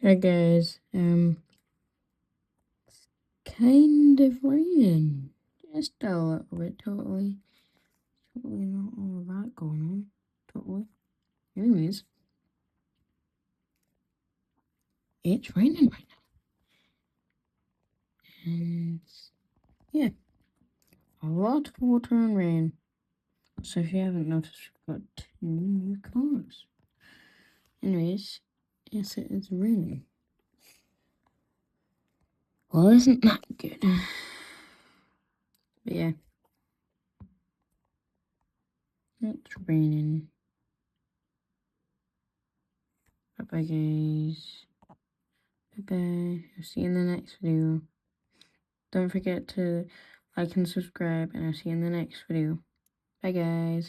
Hi guys, it's kind of raining, just a little bit, totally not all of that going on, totally. Anyways, it's raining right now, and yeah, a lot of water and rain. So if you haven't noticed, we've got 2 new cars. Anyways, yes, it is raining. Well, isn't that good? But yeah, it's raining. Bye-bye, guys. Bye-bye. I'll see you in the next video. Don't forget to like and subscribe, and I'll see you in the next video. Bye, guys.